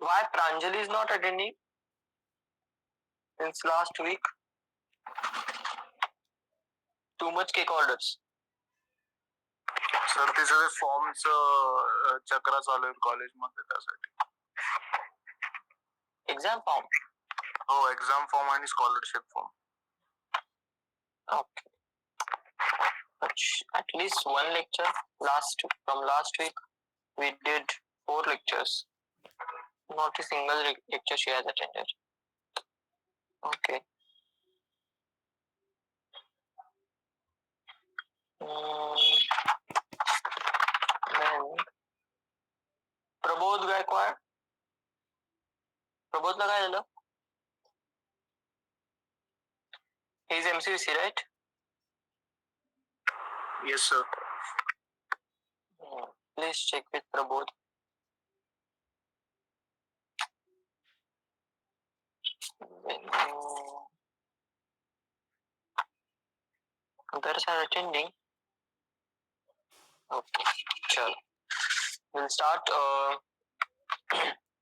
Why Pranjali is not attending since last week? Too much cake orders. Sir तिचं ते फॉर्मचं चक्र चालू आहे कॉलेजमध्ये त्यासाठी. Exam form. हो, एक्झाम फॉर्म आणि scholarship form. Okay. At least one lecture from last week we did 4 lectures. Not a single lecture she has attended. Okay. Then Prabodh Gaikwad. Prabodhला काय झालं? He is MCVC, right? Yes, sir. Please check with Prabodh. Others are attending. Okay, chalo. We'll start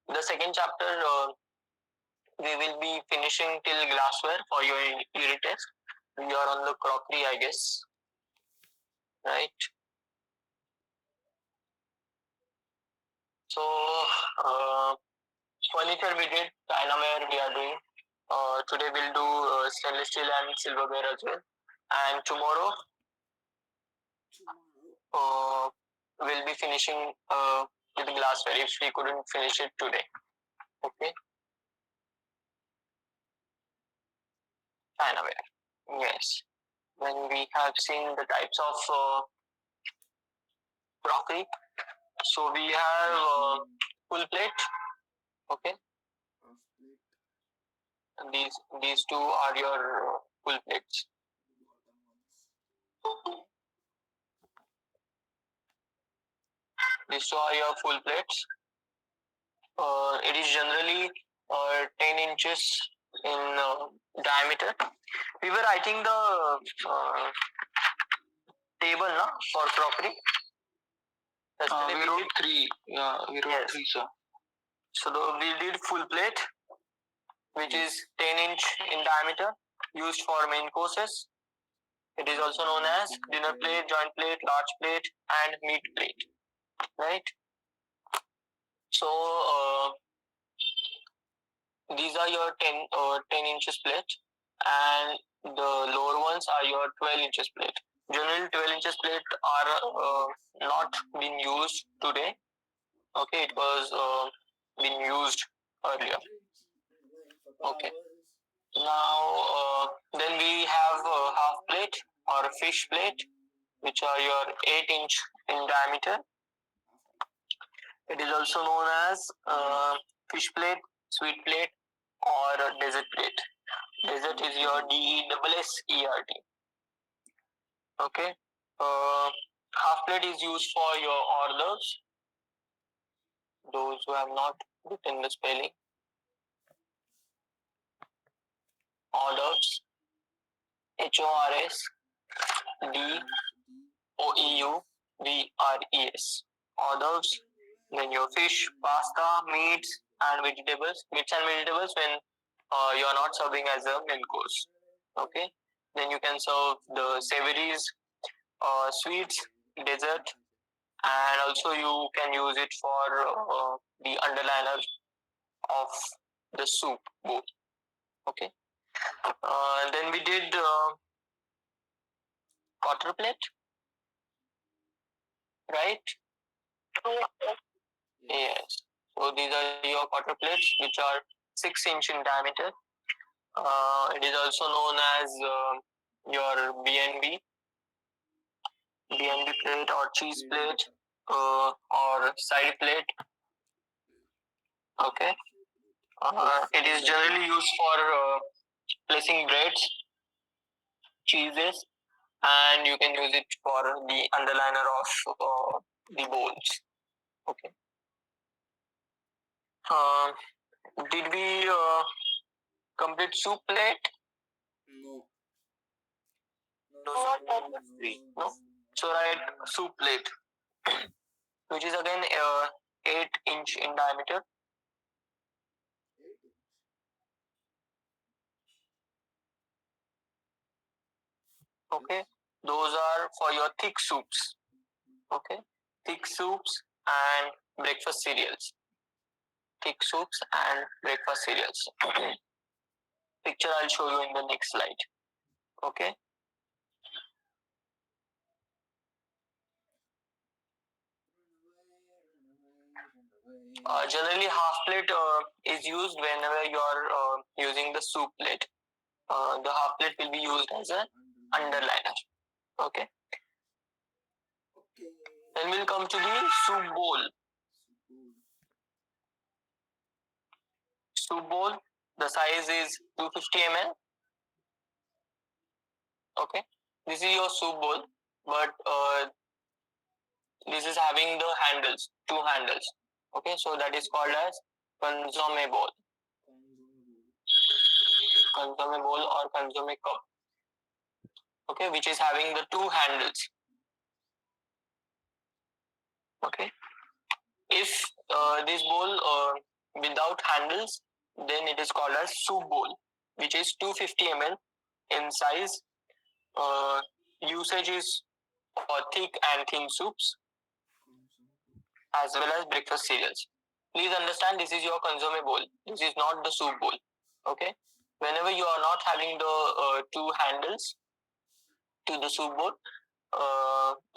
the second chapter. We will be finishing till glassware for your unit test. We are on the crockery, I guess. Right? So, furniture we did, dinaware we are doing. Today we'll do stainless steel and silverware as well. And tomorrow, we'll be finishing with glassware if we couldn't finish it today. Okay? Dinaware. Yes. Then we have seen the types of crockery. So we have full plate. Okay? And these two are your full plates. These two are your full plates. It is generally 10 inches in diameter. We were writing the table for crockery. We wrote 3. Yeah, we wrote 3, sir. So we did full plate, which is 10 inch in diameter, used for main courses. It is also known as dinner plate, joint plate, large plate, and meat plate. Right? So these are your 10 inches plate, and the lower ones are your 12 inches plate. Generally, 12 inches plate are not being used today. Okay, it was been used earlier. Okay. Now, then we have half plate or fish plate, which are your 8 inch in diameter. It is also known as fish plate, sweet plate, or dessert plate. Dessert is your DESSERT. Okay. Half plate is used for your hors d'oeuvres. Those who have not written the spelling. Hors d'oeuvres. HORSDOEUVRES. Hors d'oeuvres. Then your fish, pasta, meats, and vegetables. Meats and vegetables when you are not serving as a main course. Okay. Then you can serve the savories, sweets, dessert, and also you can use it for the underliner of the soup bowl. Okay. Then we did quarter plate, right? Yes. So these are your quarter plates, which are 6 inch in diameter. It is also known as your BNB plate or cheese plate or side plate. Okay. It is generally used for placing breads, cheeses, and you can use it for the underliner of the bowls. Okay. Did we complete soup plate? No. No. So write soup plate, which is again 8 inch in diameter. Okay, those are for your thick soups. Okay, thick soups and breakfast cereals. Thick soups and breakfast cereals. Picture I'll show you in the next slide. Okay. Generally, half plate is used whenever you're using the soup plate. The half plate will be used as an underliner. Okay. Then we'll come to the soup bowl. Soup bowl, the size is 250 ml. Okay. This is your soup bowl, but this is having the handles, two handles. Okay, so that is called as consomme bowl. Consomme bowl or consomme cup. Okay, which is having the two handles. Okay, if this bowl without handles, then it is called as soup bowl, which is 250 ml in size. Usage is for thick and thin soups as well as breakfast cereals. Please understand, this is your consomme bowl. This is not the soup bowl. Okay, whenever you are not having the two handles to the soup bowl,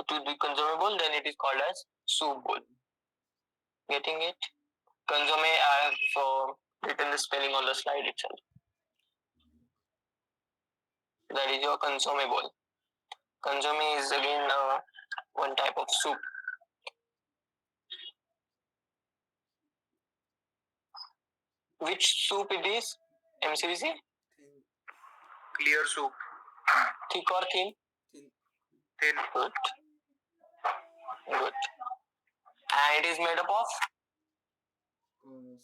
to the consomme bowl, then it is called as soup bowl. Getting it? Consomme, I have written the spelling on the slide itself. That is your consomme bowl. Consomme is again one type of soup. Which soup it is? MCBC? Clear soup. Thick or thin? Thin. Good. Good. And it is made up of?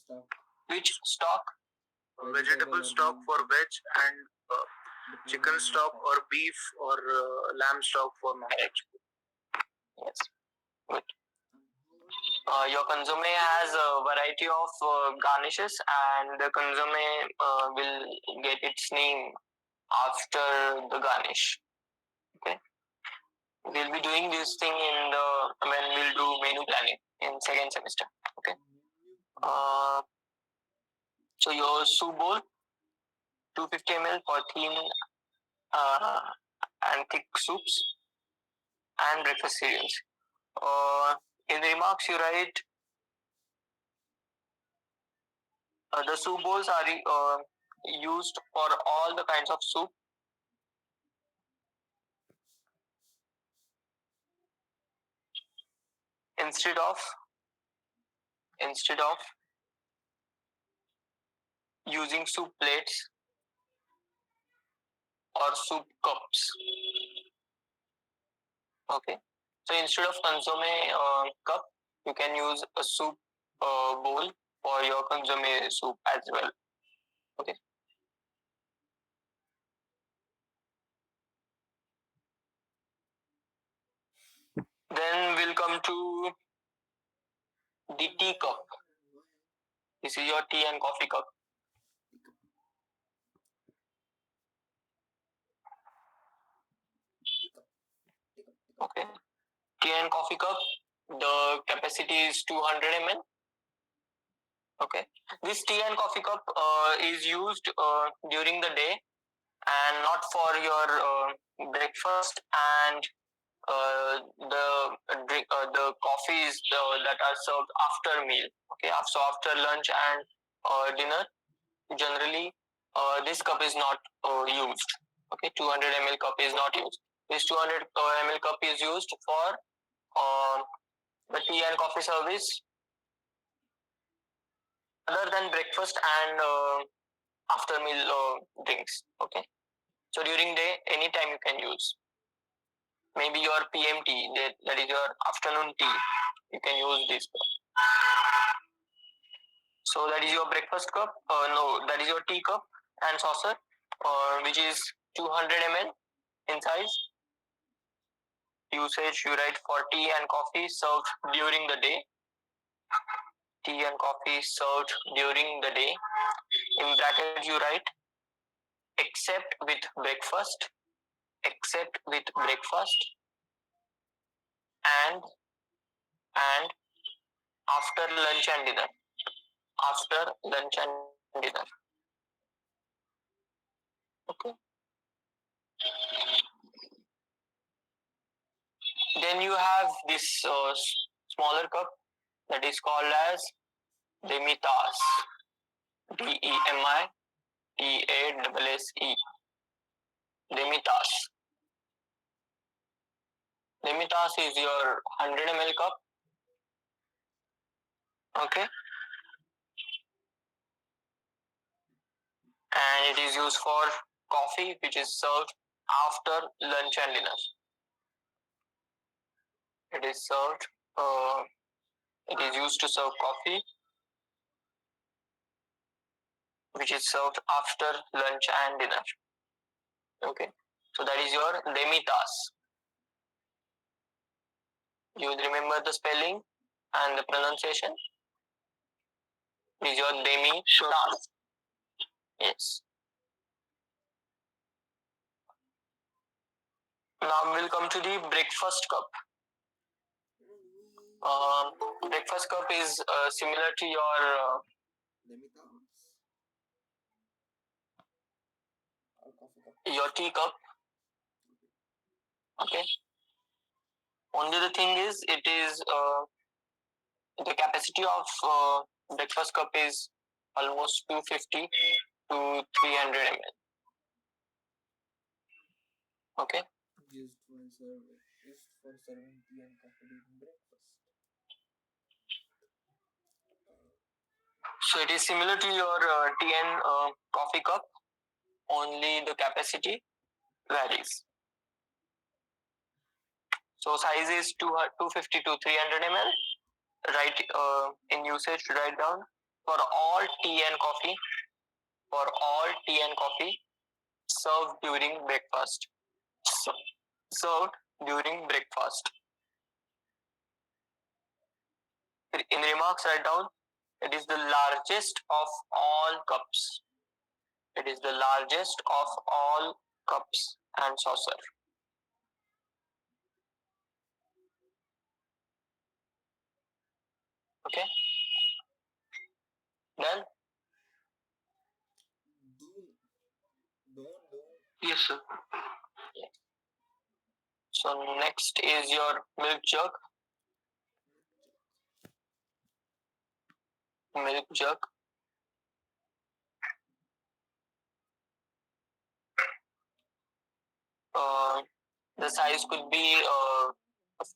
Stock. Which stock? Vegetable stock for veg and chicken stock or beef or lamb stock for non-veg. Yes. Good. Your consomme has a variety of garnishes, and the consomme will get its name after the garnish. Okay. We'll be doing this thing in the when we'll do menu planning in second semester. Okay. So your soup bowl, 250 ml for thin and thick soups and breakfast cereals. In the remarks you write the soup bowls are used for all the kinds of soup. Instead of using soup plates or soup cups. Okay. So instead of consomme cup, you can use a soup bowl for your consomme soup as well. Okay. Then we'll come to the tea cup. This is your tea and coffee cup. Okay. Tea and coffee cup, the capacity is 200 ml. Okay. This tea and coffee cup is used during the day and not for your breakfast and the coffees that are served after meal. Okay. So after lunch and dinner, generally this cup is not used. Okay. 200 ml cup is not used. This 200 ml cup is used for the tea and coffee service other than breakfast and after meal drinks. Okay. So during day, anytime you can use. Maybe your PM tea, that is your afternoon tea. You can use this cup. So that is your breakfast cup. No, that is your tea cup and saucer, which is 200 ml in size. Usage you write for tea and coffee served during the day. Tea and coffee served during the day. In bracket you write except with breakfast except with breakfast and after lunch and dinner. After lunch and dinner. Okay. Then you have this smaller cup that is called as demitas. DEMITASSE. Demitas. Demitas is your 100 ml cup. Okay. And it is used for coffee, which is served after lunch and dinner. It is served. It is used to serve coffee, which is served after lunch and dinner. Okay. So that is your demitas. You will remember the spelling and the pronunciation. It is your demitas. Sure. Yes. Now we'll come to the breakfast cup. Breakfast cup is similar to your tea cup. Okay. Only the thing is, it is the capacity of breakfast cup is almost 250 to 300 ml. Okay. Used for serving tea and coffee during breakfast. So it is similar to your tea and coffee cup. Only the capacity varies. So size is 250 to 300 ml. Write in usage, write down for all tea and coffee. For all tea and coffee served during breakfast. Served during breakfast. In remarks, write down, it is the largest of all cups. It is the largest of all cups and saucer. Okay? Done? Don't. Yes, sir. So next is your milk jug. Milk jug. The size could be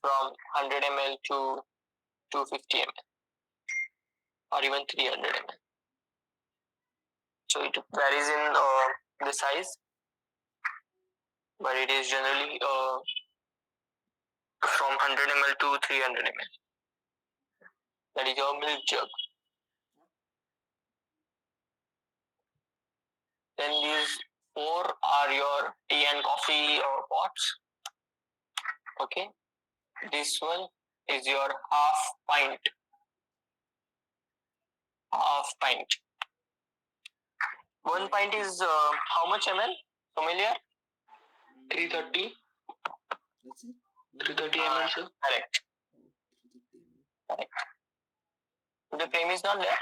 from 100 ml to 250 ml or even 300 ml. So it varies in the size, but it is generally from 100 ml to 300 ml. That is your milk jug. Then these four are your tea and coffee pots. Okay. This one is your half pint. Half pint. 1 pint is how much ml? Familiar? 330. That's it. 330 ml, sir. Correct. The frame is not there.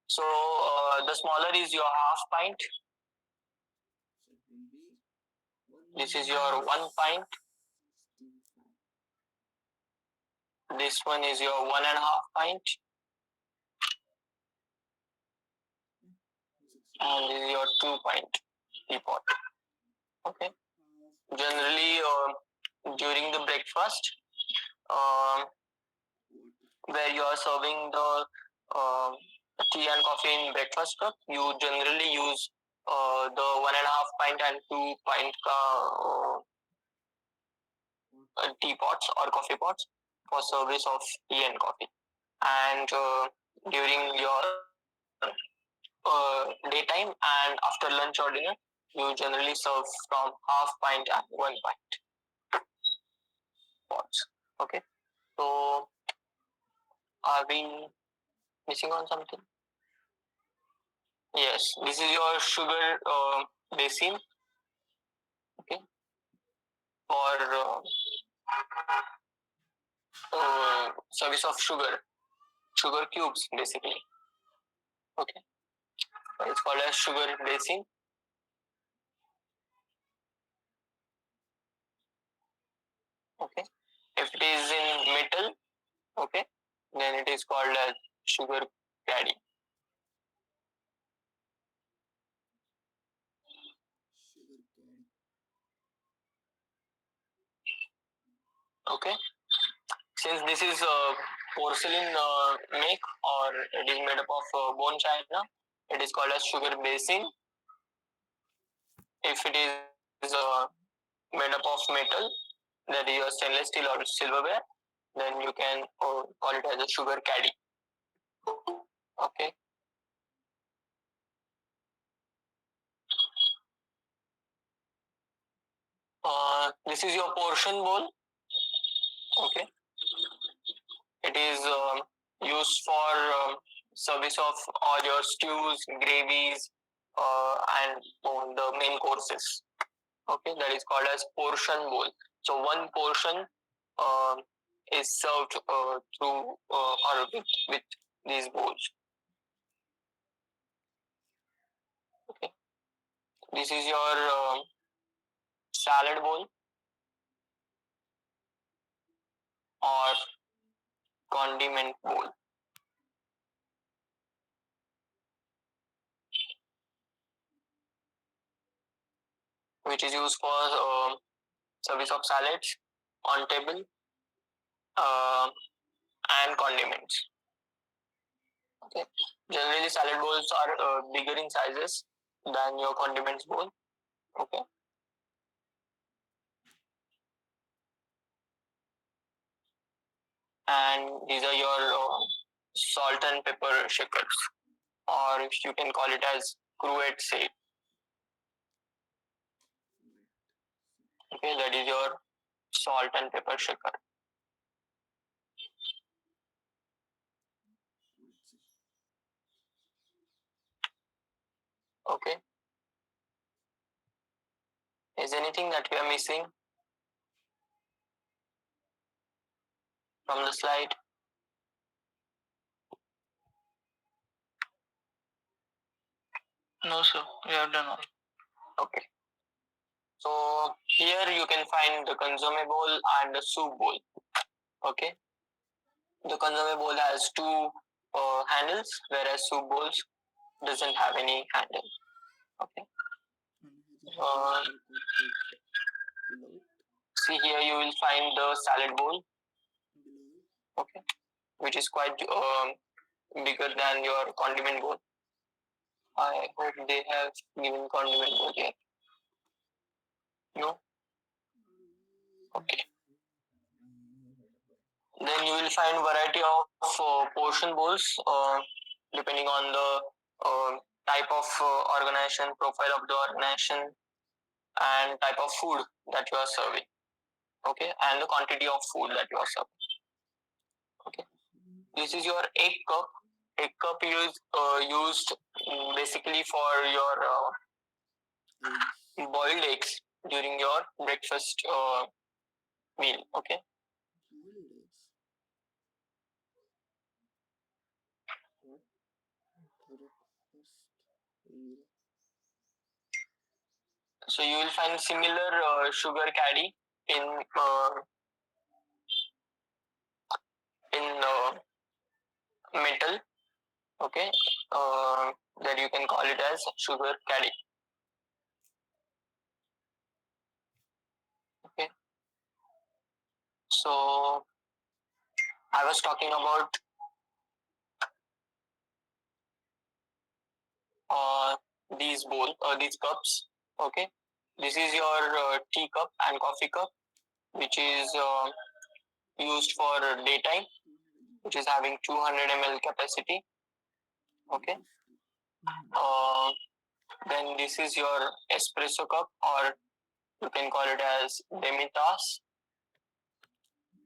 So the smaller is your half pint. So it will be This is your 1 pint. 165. This one is your 1.5 pint. And this is your 2 pint teapot. Okay. Generally, during the breakfast, where you are serving the tea and coffee in breakfast cup, you generally use the 1.5 pint and 2 pint teapots or coffee pots for service of tea and coffee. And during your daytime and after lunch or dinner, you generally serve from half pint and 1 pint pots. Okay. So, are we missing on something? Yes, this is your sugar basin. Okay, for service of sugar cubes basically. Okay, it's called as sugar basin. Okay, if it is in metal, okay, then it is called as sugar caddy. Sugar caddy. Okay, since this is porcelain make, or it is made up of bone china, it is called as sugar basin. If it is made up of metal, that is your stainless steel or silverware, then you can call it as a sugar caddy. Okay. This is your portion bowl. Okay. It is used for service of all your stews, gravies, and the main courses. Okay, that is called as portion bowl. So one portion uh, is served through or with these bowls. Okay, this is your salad bowl or condiment bowl, which is used for service of salads on table uh, and condiments. Okay, generally salad bowls are bigger in sizes than your condiments bowl. Okay, and these are your salt and pepper shakers, or if you can call it as cruet say. Okay, that is your salt and pepper shaker. Okay, is anything that we are missing from the slide? No, sir. We have done all. Okay. So here you can find the consomme bowl and the soup bowl. Okay. The consomme bowl has two handles, whereas soup bowls doesn't have any handle. Okay. Uh, Below it. See here you will find the salad bowl. Below it. Okay, which is quite bigger than your condiment bowl. I hope they have given condiment bowl here. No. Okay. Then you will find variety of portion bowls depending on the type of organization, profile of the organization, and type of food that you are serving. Okay, and the quantity of food that you are serving. Okay, this is your egg cup. Egg cup is used basically for your boiled eggs during your breakfast meal. Okay. Boiled eggs. What? Breakfast meal. So you will find similar sugar caddy in metal. Okay, that you can call it as sugar caddy. Okay, so I was talking about these these cups. Okay, this is your tea cup and coffee cup, which is used for daytime, which is having 200 ml capacity. Okay. Then this is your espresso cup, or you can call it as demitas.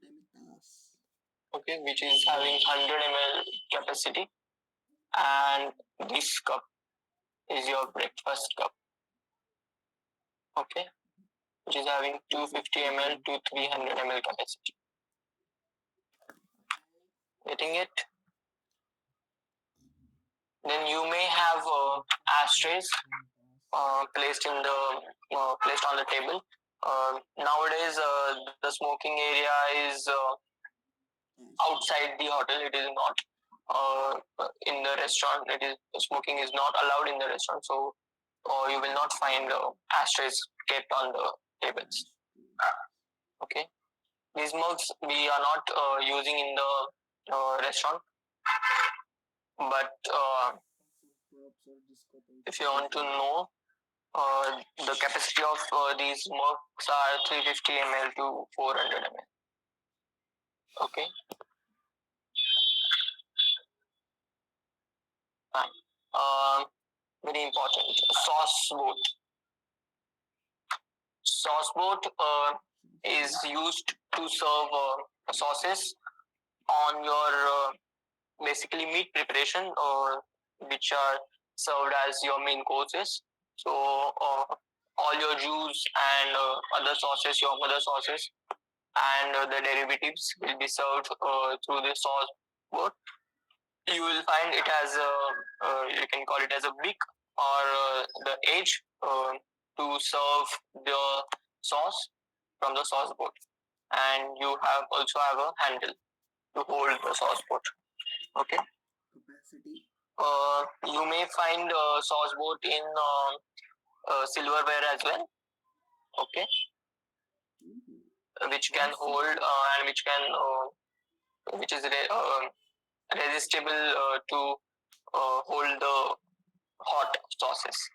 Demitas. Okay, which is having 100 ml capacity. And this cup, is your breakfast cup. Okay, which is having 250 ml to 300 ml capacity. Getting it? Then you may have ashtrays placed on the table. Nowadays, the smoking area is outside the hotel. It is not in the restaurant. It is smoking is not allowed in the restaurant, so you will not find ashtrays kept on the tables. Okay, these mugs we are not using in the restaurant, but if you want to know, the capacity of these mugs are 350 ml to 400 ml. Okay. Fine. Very important. Sauce boat. Sauce boat is used to serve sauces on your basically meat preparation, which are served as your main courses. So all your juice and other sauces, your mother sauces, and the derivatives will be served through the sauce board. You will find it has you can call it as a brick or the edge to serve the sauce from the sauce board, and you have also have a handle to hold the sauce board. Okay. Capacity. You may find sauce board in silverware as well. Okay, which can hold and which is resistible to hold the hot sauces.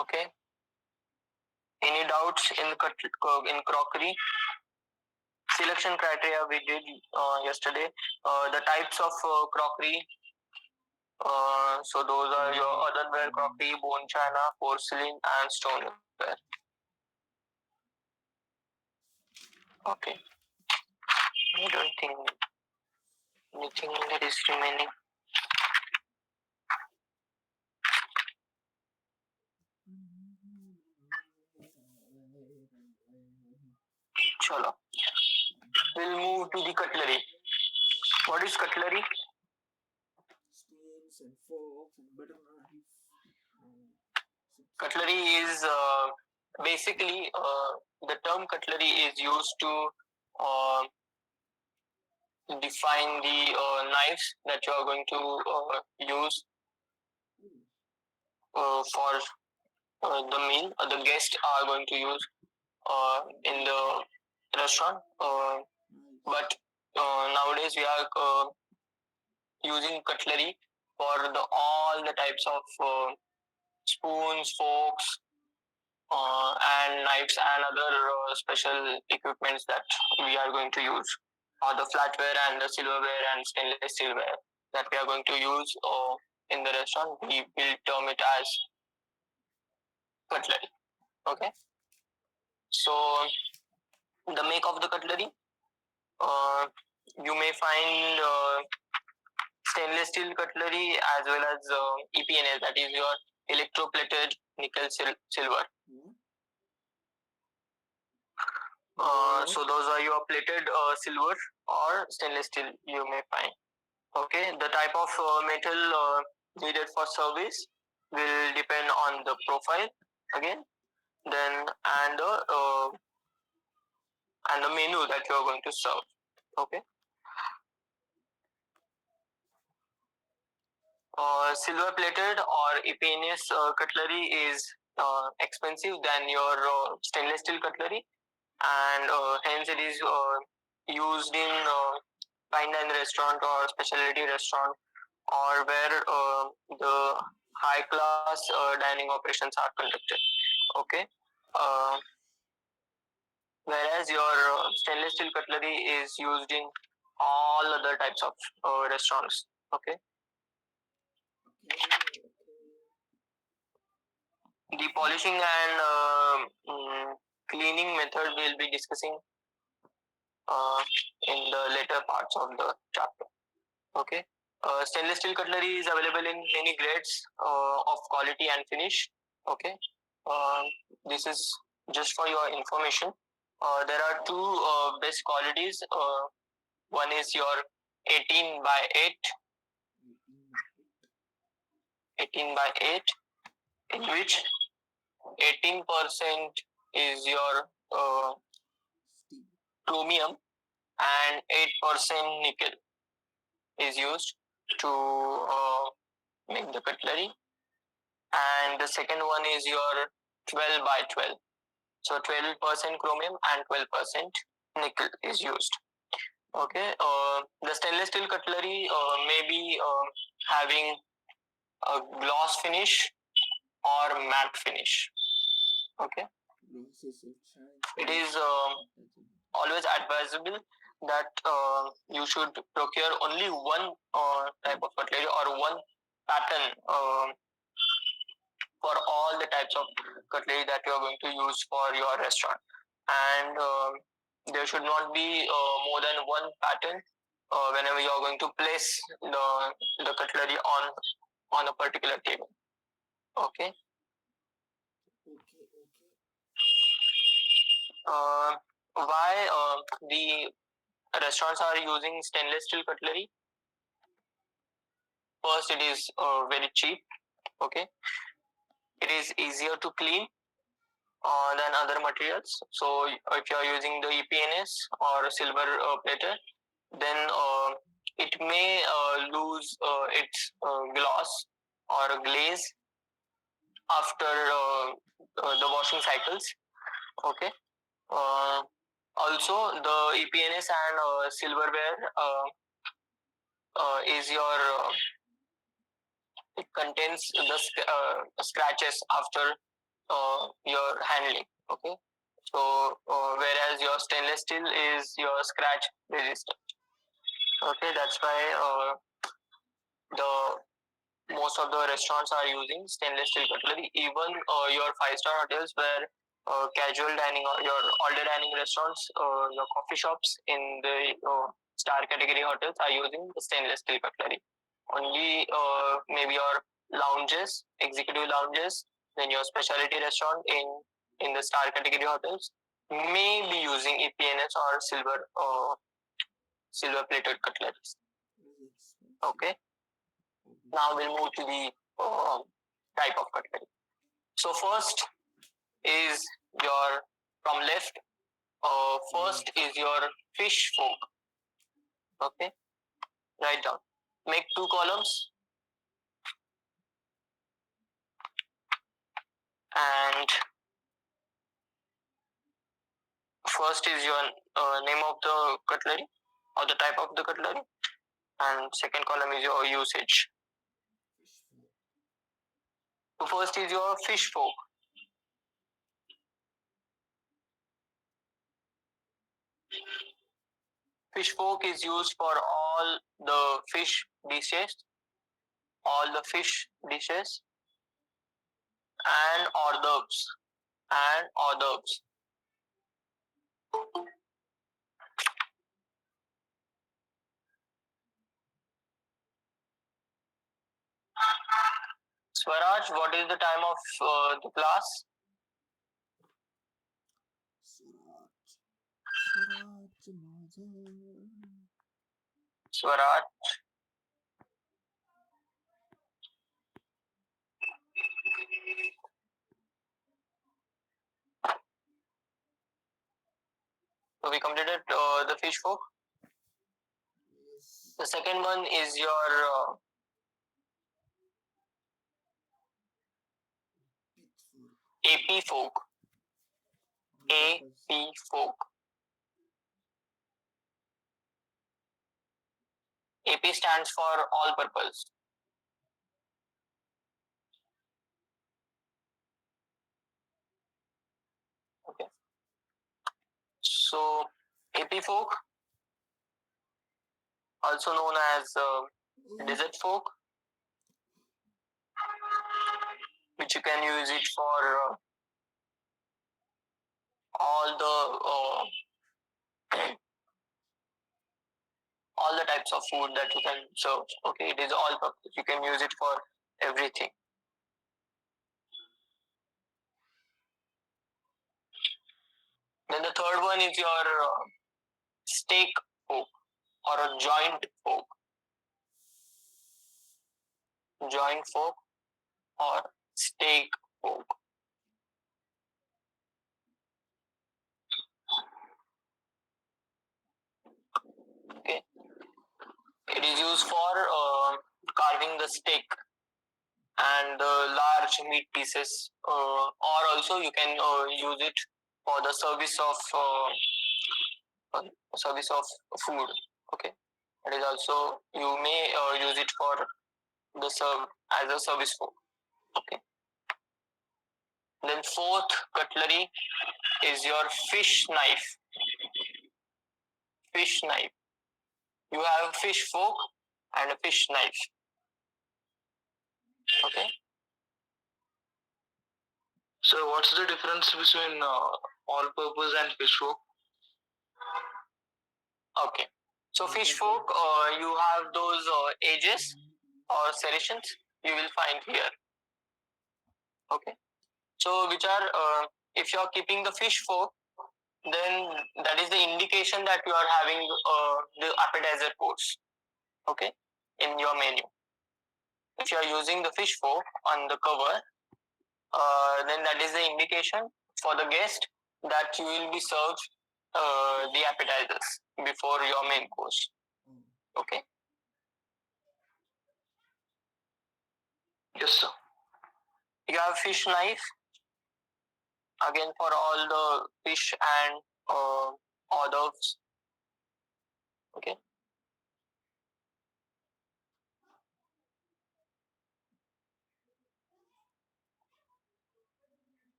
Okay. Any doubts in crockery? Selection criteria we did yesterday. The types of crockery. So those are your earthenware crockery, bone china, porcelain, and stoneware. Okay. I don't think anything that is remaining. Chalo. We'll move to the cutlery. What is cutlery? Spoons and forks and butter knife. Cutlery is basically the term cutlery is used to define the knives that you are going to use for the meal the guests are going to use in the restaurant. But nowadays we are using cutlery for all the types of spoons, forks, and knives and other special equipments that we are going to use, or the flatware and the silverware and stainless steelware that we are going to use in the restaurant. We will term it as cutlery. Okay. So the make of the cutlery, you may find stainless steel cutlery as well as EPNS, that is your electroplated nickel silver. So those are your plated silver or stainless steel you may find. Okay, the type of metal needed for service will depend on the profile again, then and the menu that you are going to serve. Okay. Silver plated or EPNS cutlery is expensive than your stainless steel cutlery, and hence it is used in fine dine restaurant or specialty restaurant, or where the high class dining operations are conducted. Okay. Uh, Whereas your stainless steel cutlery is used in all other types of restaurants. Okay. The polishing and cleaning method we'll be discussing in the later parts of the chapter. Okay. Stainless steel cutlery is available in many grades of quality and finish. Okay, this is just for your information. There are two best qualities. One is your 18 by 8, 18 by 8, in which 18% is your Steel. chromium and 8% nickel is used to make the cutlery. And the second one is your 12 by 12. So 12% chromium and 12% nickel is used. Okay, the stainless steel cutlery may be having a gloss finish or matte finish. Okay, Process of shine. it is always advisable that you should procure only one type of cutlery or one pattern for all the types of cutlery that you are going to use for your restaurant. And there should not be more than one pattern whenever you are going to place the cutlery on a particular table. Okay. Okay. Why the restaurants are using stainless steel cutlery? First, it is very cheap. Okay, it is easier to clean than other materials. So, if you are using the EPNS or silver plater, then it may lose its gloss or glaze after the washing cycles. Okay. Also, the EPNS and silverware is your it contains the scratches after your handling. Okay, so whereas your stainless steel is your scratch resistant. Okay, that's why the most of the restaurants are using stainless steel cutlery. Even your five-star hotels where casual dining or your all-day dining restaurants, your coffee shops in the star category hotels are using the stainless steel cutlery. Only maybe your lounges, executive lounges, then your specialty restaurant in the star category hotels may be using EPNS or silver plated cutleries. Okay. Now we'll move to the type of cutlery. So first is your from left. First is your fish fork. Okay, write down. Make two columns and first is your name of the cutlery or the type of the cutlery, and second column is your usage. So first is your fish fork. Fish fork is used for all the fish dishes, and hors d'oeuvres and hors d'oeuvres. Swaraj, what is the time of the class? Swaraj. So we completed the fish fork. The second one is your AP fork. AP fork. AP stands for all purpose. Okay. So AP fork, also known as dessert fork, which you can use it for all the all the types of food that you can serve. Okay, it is all purpose. You can use it for everything. Then the third one is your steak fork or a joint fork. Joint fork or steak fork. Okay, it is used for carving the steak and large meat pieces, or also you can use it for the service of food. Okay, it is also you may use it for the serve as a service fork. Okay, then fourth cutlery is your fish knife. Fish knife. You have a fish fork and a fish knife. Okay. So what's the difference between all-purpose and fish fork? Okay. So fish fork, you have those edges or serrations you will find here. Okay. So which are if you are keeping the fish fork, then that is the indication that you are having the appetizer course. Okay, in your menu. If you are using the fish fork on the cover, then that is the indication for the guest that you will be served the appetizers before your main course. Okay. Yes, sir. You have fish knife again for all the fish and hors d'oeuvres. Okay.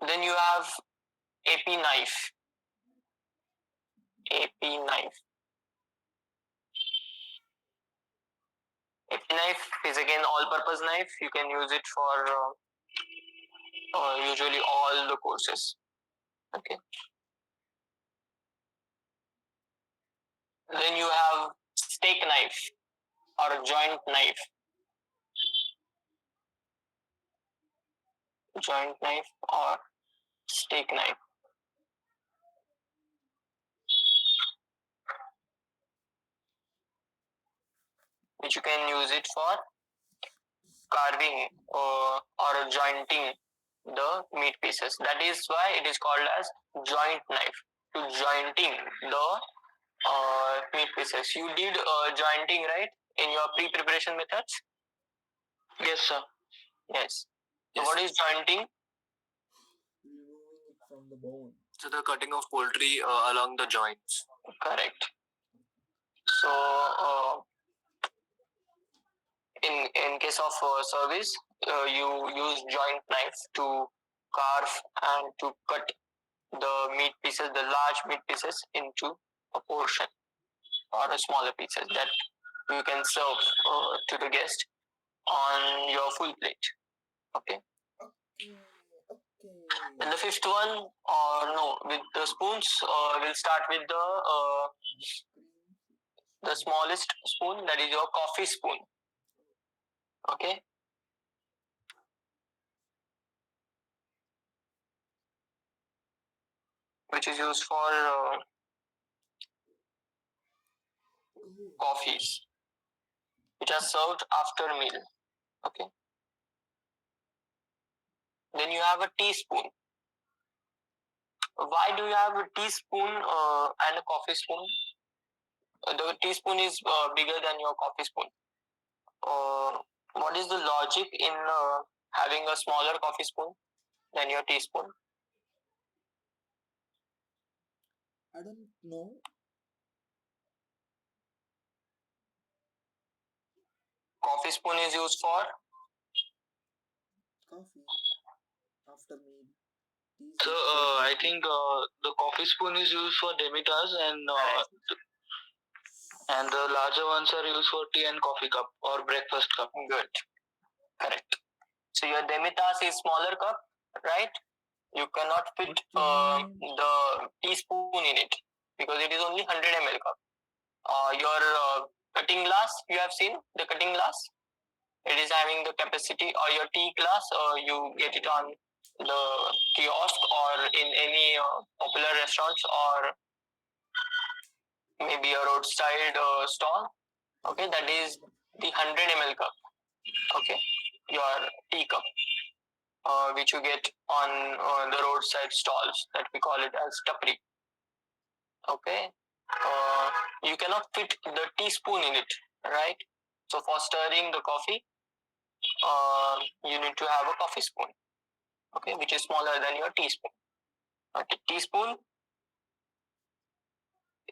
Then you have AP knife. AP knife. AP knife is again all-purpose knife. You can use it for usually all the courses. Okay. Then you have steak knife or a joint knife. Joint knife or steak knife. Which you can use it for carving or jointing the meat pieces. That is why it is called as joint knife. To jointing the meat pieces. You did jointing, right, in your pre-preparation methods? Yes, sir. Yes. So Yes. what is jointing? Removing it from the bone. So the cutting of poultry along the joints. Correct. So in case of service, you use joint knife to carve and to cut the meat pieces, the large meat pieces, into a portion or a smaller pieces that you can serve to the guest on your full plate. Okay. Okay. And the fifth one, or no, with the spoons, we'll start with the smallest spoon, that is your coffee spoon. Okay. Which is used for coffees, which are served after meal. Okay. Then you have a teaspoon. Why do you have a teaspoon and a coffee spoon? The teaspoon is bigger than your coffee spoon. What is the logic in having a smaller coffee spoon than your teaspoon? I don't know. Coffee spoon is used for Coffee after meal. Tea So is for I think the coffee spoon is used for demitas and the larger ones are used for tea and coffee cup or breakfast cup. good. Correct. So your demitas is smaller cup, right? You cannot fit Okay. the teaspoon in it because it is only 100 ml cup. Your cutting glass, you have seen the cutting glass. It is having the capacity, or your tea glass, you get it on the kiosk or in any popular restaurants, or maybe a roadside stall. Okay, that is the 100 ml cup. Okay, your tea cup, which you get on the roadside stalls, that we call it as tapri. Okay, you cannot fit the teaspoon in it, right? So for stirring the coffee, you need to have a coffee spoon, okay, which is smaller than your teaspoon. Okay, teaspoon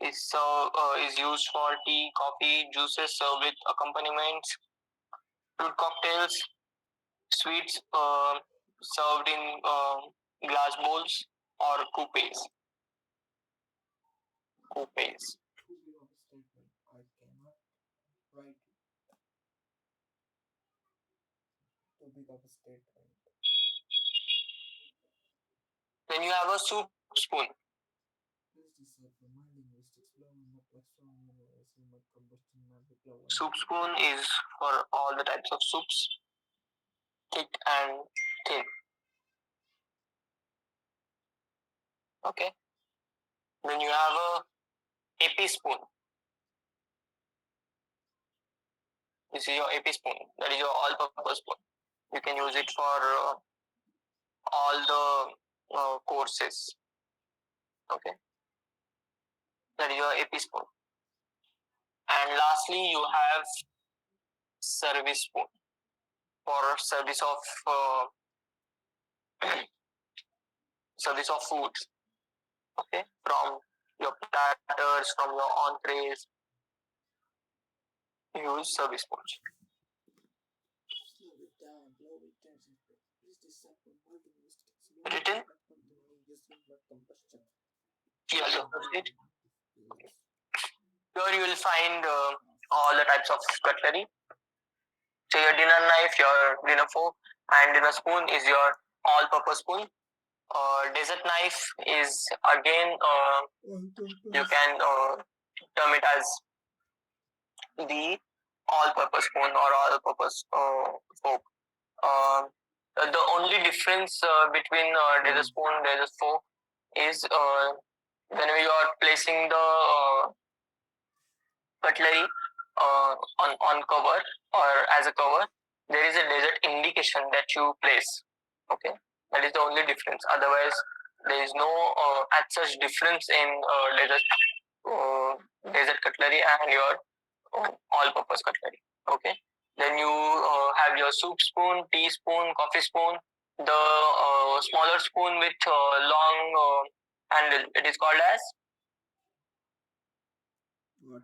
is used for tea, coffee, juices served with accompaniments, fruit cocktails, sweets served in glass bowls, or coupes. Coupes. Too big of a statement. I cannot write it. Too big of a statement. Then you have a soup spoon. Please decipher my linguistics. Blow on the platform universal mud combustion map blow on. Soup spoon is for all the types of soups, thick and thin. Okay. Then you have a AP spoon. This is your AP spoon. That is your all-purpose spoon. You can use it for all the courses. Okay. That is your AP spoon. And lastly, you have service spoon for service of food. Okay, from your platters, from your entrees, use service spoons. Slow it down. Blow it down. Please decipher my linguistics. Written? Universal mud combustion. Yeah, you have it. Yes. Here you will find all the types of cutlery. So your dinner knife, your dinner fork, and dinner spoon is your all-purpose spoon. Dessert knife is again you can term it as the all-purpose spoon or all-purpose fork. The only difference between dessert spoon and dessert fork is whenever you are placing the cutlery on cover or as a cover, there is a dessert indication that you place. Okay, that is the only difference. Otherwise, there is no as such difference in dessert cutlery and your all-purpose cutlery. Okay, then you have your soup spoon, teaspoon, coffee spoon, the smaller spoon with long handle. It is called as What?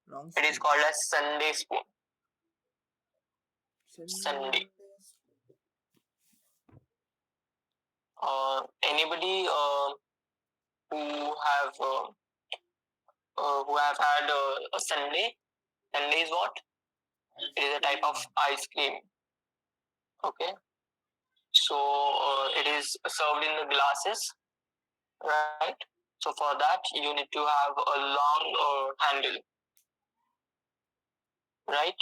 Long it is called as Sunday spoon. Sunday. Anybody who have had a sundae? Sundae is what? It is a type of ice cream. Okay, so it is served in the glasses, right? So for that you need to have a long handle, right?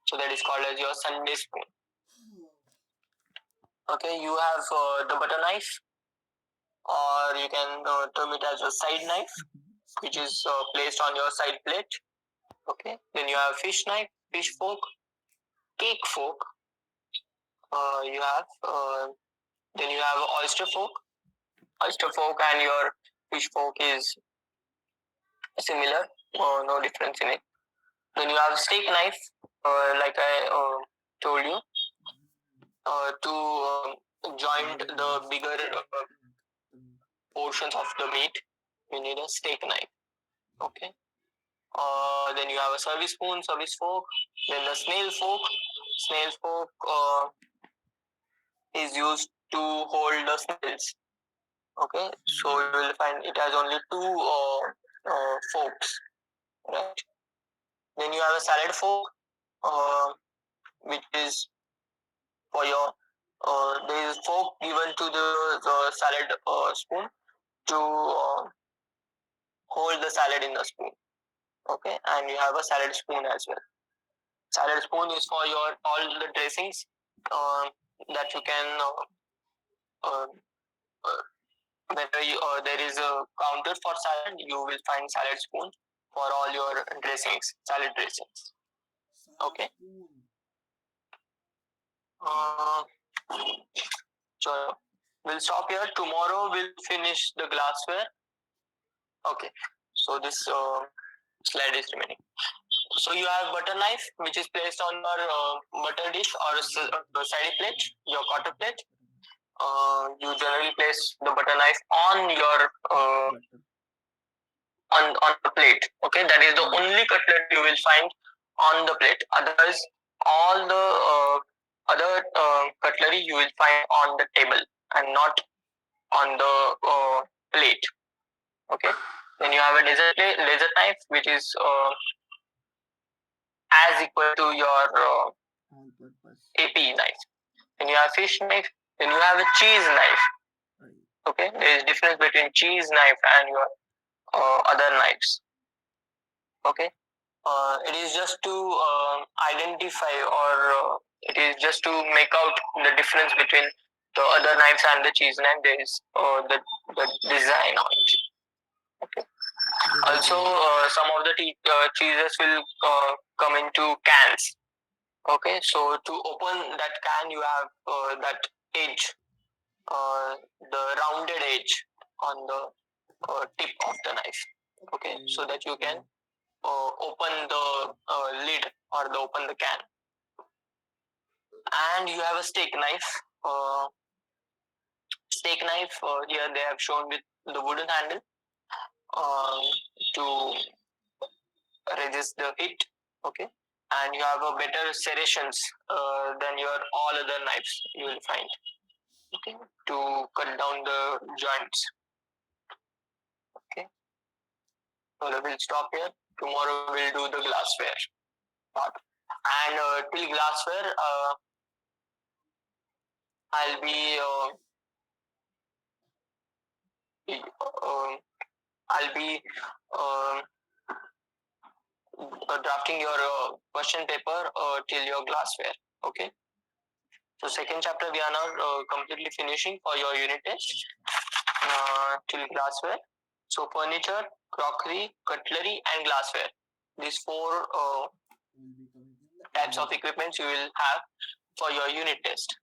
So that is called as your Sunday spoon. Okay, you have the butter knife, or you can term it as a side knife, which is placed on your side plate. Okay, then you have fish knife, fish fork, cake fork. You have then you have oyster fork. Oyster fork and your fish fork is similar, no difference in it. Then you have steak knife, like I told you, to join the bigger portions of the meat. You need a steak knife. Okay. Then you have a service spoon, service fork. Then the snail fork. Snail fork is used to hold the snails. Okay, so you will find it has only two forks, right? Then you have a salad fork, which is for your there is fork given to the salad spoon to hold the salad in the spoon. Okay, and you have a salad spoon as well. Salad spoon is for your all the dressings that you can uh, whether there is a counter for salad, you will find salad spoon for all your dressings, salad dressings. Salad Okay. spoon. So we'll stop here. Tomorrow we'll finish the glassware. Okay. So this slide is remaining. So you have butter knife, which is placed on your butter dish or side plate, your quarter plate. You generally place the butter knife on your Butter. on the plate. Okay, that is the only cutlery you will find on the plate. Otherwise, all the other cutlery you will find on the table and not on the plate. Okay. Then you have a dessert knife, which is as equal to your All purpose. AP knife. Then you have fish knife. Then you have a cheese knife. Okay, there is difference between cheese knife and your other knives. Okay, it is just to identify or it is just to make out the difference between the other knives and the cheese knife. There is the design on it. Okay. Also, some of the cheeses will come into cans. Okay, so to open that can, you have that edge, the rounded edge on the tip of the knife. Okay, so that you can open the lid or open the can. And you have a steak knife. Steak knife here they have shown with the wooden handle to resist the heat. Okay, and you have a better serrations than your all other knives you will find. Okay, to cut down the joints. Okay, so we'll stop here. Tomorrow we'll do the glassware part. And till glassware, I'll be I'll be drafting your question paper till your glassware. Okay. So second chapter we are now completely finishing for your unit test till glassware. So furniture, crockery, cutlery, and glassware. These four types of equipments you will have for your unit test.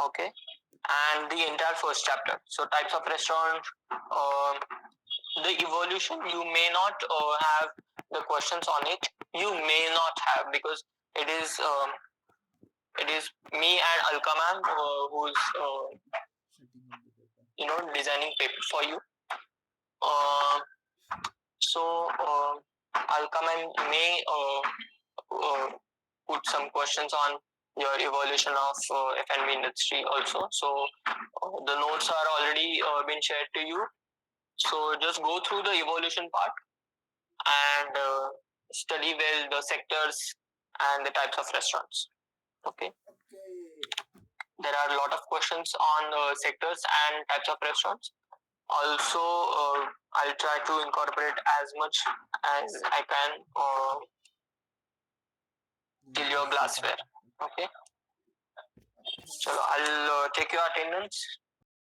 Okay, and the entire first chapter. So types of restaurant, the evolution you may not have the questions on it. You may not have because it is me and Alka ma'am who's designing paper for you. So Alka ma'am may put some questions on your evolution of F&B industry also. So the notes are already been shared to you. So just go through the evolution part and study well the sectors and the types of restaurants. Okay. There are a lot of questions on sectors and types of restaurants. Also, I'll try to incorporate as much as I can till your glassware. Okay. So I'll take your attendance